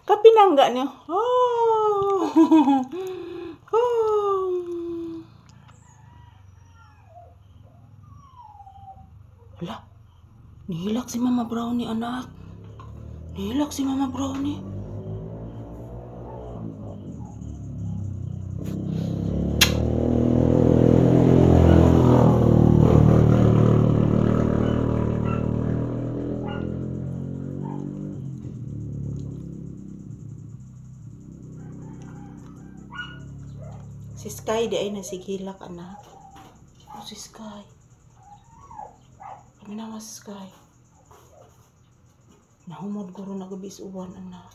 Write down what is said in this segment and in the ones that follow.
Kapinangga niyo. Oh. Oh. Hala. Nihilak si Mama Brownie, anak. Nihilak si Mama Brownie. Si Sky di ay nasigilak, anak. Oh, si Sky. Kami na si Sky. Nahumod ko rin na gabi sa uwan, anak.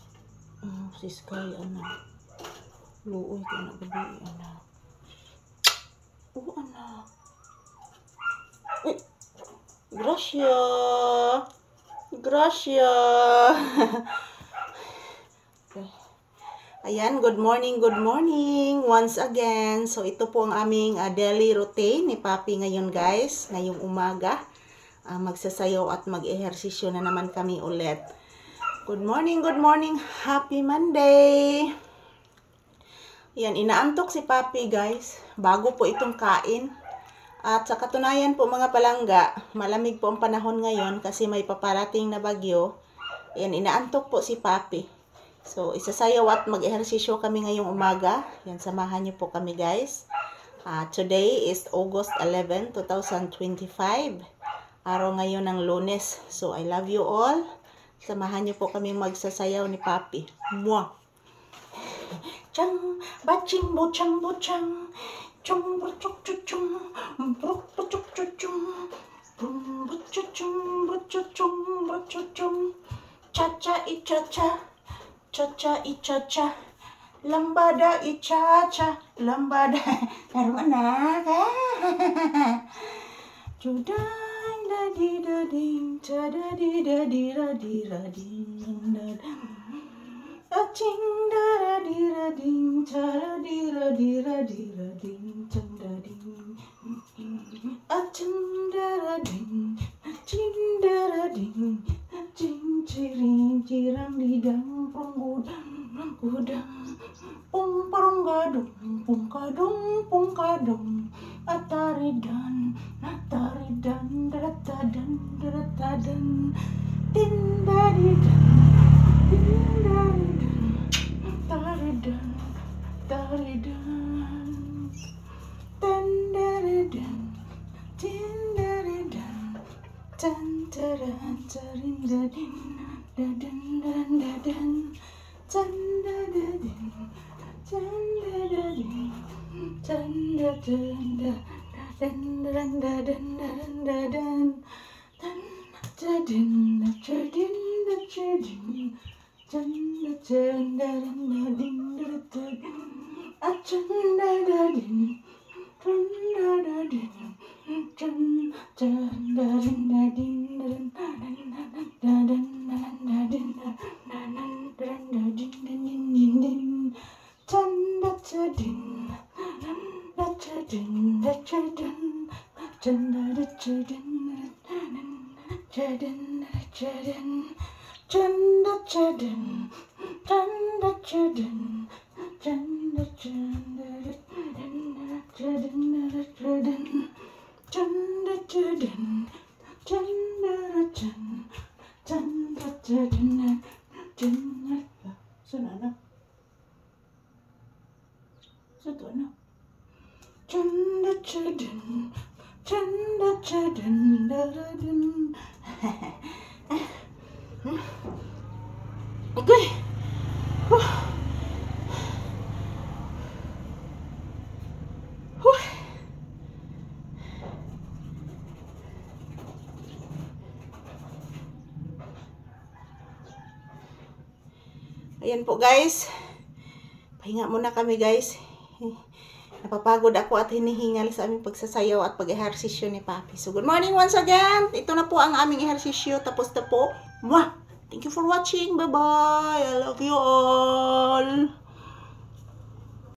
Si Sky, anak. Luoy ko na gabi, anak. Oh, anak. Gracia. Gracia. Ayan, good morning once again. So, ito po ang aming daily routine ni Papi ngayon, guys. Ngayong umaga, magsasayaw at mag-ehersisyo na naman kami ulit. Good morning. Happy Monday. Ayan, inaantok si Papi, guys. Bago po itong kain. At sa katunayan po, mga palangga, malamig po ang panahon ngayon kasi may paparating na bagyo. Ayan, inaantok po si Papi. So, isasayaw at mag-ehersisyo kami ngayong umaga. Yan, samahan niyo po kami, guys. Today is August 11, 2025. Araw ngayon ng Lunes. So, I love you all. Samahan niyo po kami magsasayaw ni Papi. Mwah! Chang, baching, bochang, bochang. Chung, bruchuk, chuchung. Bruk, bruchuk, chuchung. Brum, bruchuchung, bruchuchung, bruchuchung. Cha-cha, i-cha-cha. Cha-cha, i-cha-cha, lambada, i-cha-cha, lambada. Laro anak, Judang, dadi-dading, cha-dadi-dadi-radi-rading, aching, dadi-rading, cha-dadi-radi-radi-rading, chandading, aching, darading, aching, darading, ciring cirang lidang gudang pung parunggadung pung kadung ataridan daratadan tindaridan taridan tandaridan tindaridan tantaran tarindadin dadan tandadadin tandadadin tandadadin tandadadin Okay. Ayan po, guys. Pahinga muna kami, guys. Napapagod ako at hinihingal sa aming pagsasayaw at pag-ehersisyo ni Papi. So, good morning once again. Ito na po ang aming ehersisyo. Tapos na po. Mwah! Thank you for watching. Bye-bye. I love you all.